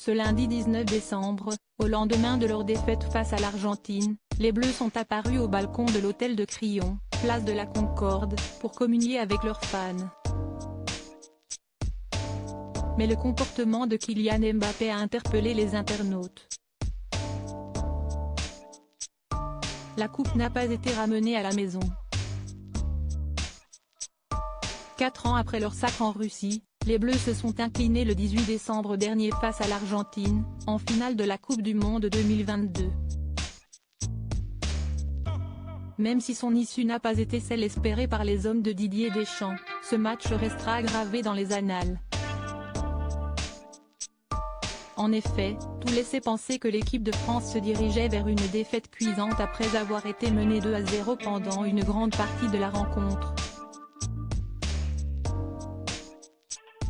Ce lundi 19 décembre, au lendemain de leur défaite face à l'Argentine, les Bleus sont apparus au balcon de l'hôtel de Crillon, place de la Concorde, pour communier avec leurs fans. Mais le comportement de Kylian Mbappé a interpellé les internautes. La coupe n'a pas été ramenée à la maison. 4 ans après leur sacre en Russie, les Bleus se sont inclinés le 18 décembre dernier face à l'Argentine, en finale de la Coupe du Monde 2022. Même si son issue n'a pas été celle espérée par les hommes de Didier Deschamps, ce match restera gravé dans les annales. En effet, tout laissait penser que l'équipe de France se dirigeait vers une défaite cuisante après avoir été menée 2-0 pendant une grande partie de la rencontre.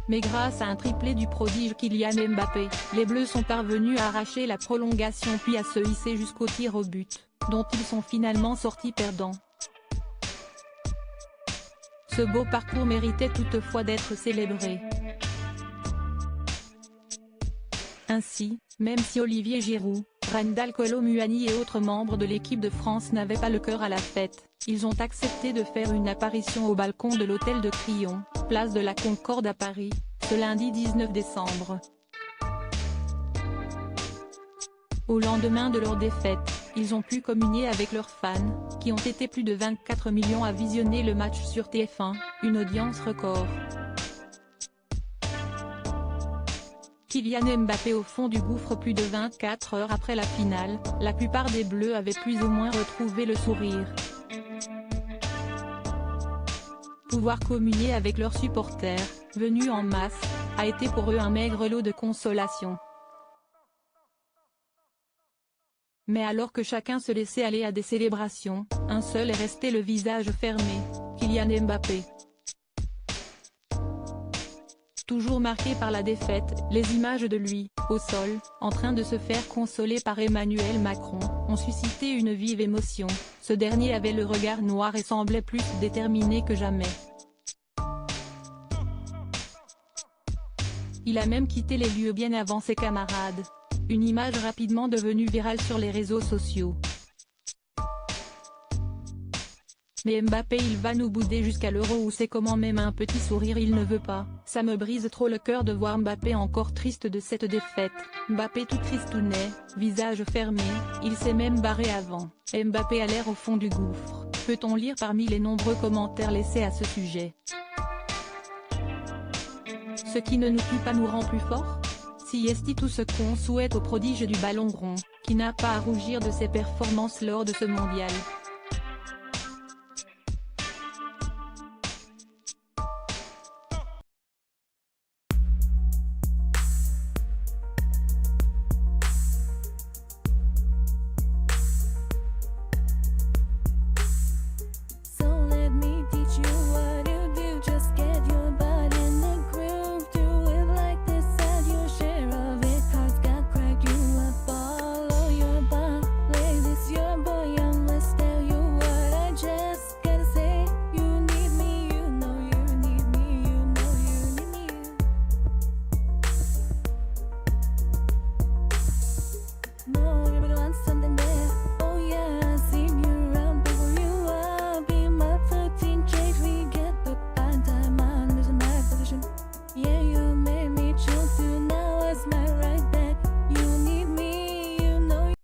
Mais grâce à un triplé du prodige Kylian Mbappé, les Bleus sont parvenus à arracher la prolongation puis à se hisser jusqu'au tir au but, dont ils sont finalement sortis perdants. Ce beau parcours méritait toutefois d'être célébré. Ainsi, même si Olivier Giroud, Randal Kolo Muani et autres membres de l'équipe de France n'avaient pas le cœur à la fête, ils ont accepté de faire une apparition au balcon de l'hôtel de Crillon, place de la Concorde à Paris, ce lundi 19 décembre. Au lendemain de leur défaite, ils ont pu communier avec leurs fans, qui ont été plus de 24 millions à visionner le match sur TF1, une audience record. Kylian Mbappé au fond du gouffre plus de 24 heures après la finale, la plupart des Bleus avaient plus ou moins retrouvé le sourire. Pouvoir communier avec leurs supporters, venus en masse, a été pour eux un maigre lot de consolation. Mais alors que chacun se laissait aller à des célébrations, un seul est resté le visage fermé, Kylian Mbappé. Toujours marqué par la défaite, les images de lui, au sol, en train de se faire consoler par Emmanuel Macron, ont suscité une vive émotion. Ce dernier avait le regard noir et semblait plus déterminé que jamais. Il a même quitté les lieux bien avant ses camarades. Une image rapidement devenue virale sur les réseaux sociaux. Mais Mbappé il va nous bouder jusqu'à l'Euro où c'est comment même un petit sourire il ne veut pas. Ça me brise trop le cœur de voir Mbappé encore triste de cette défaite. Mbappé tout tristounet, visage fermé, il s'est même barré avant. Mbappé a l'air au fond du gouffre, peut-on lire parmi les nombreux commentaires laissés à ce sujet. Ce qui ne nous tue pas nous rend plus forts. Si est tout ce qu'on souhaite au prodige du ballon rond, qui n'a pas à rougir de ses performances lors de ce mondial. Yeah, you made me choose you, now it's my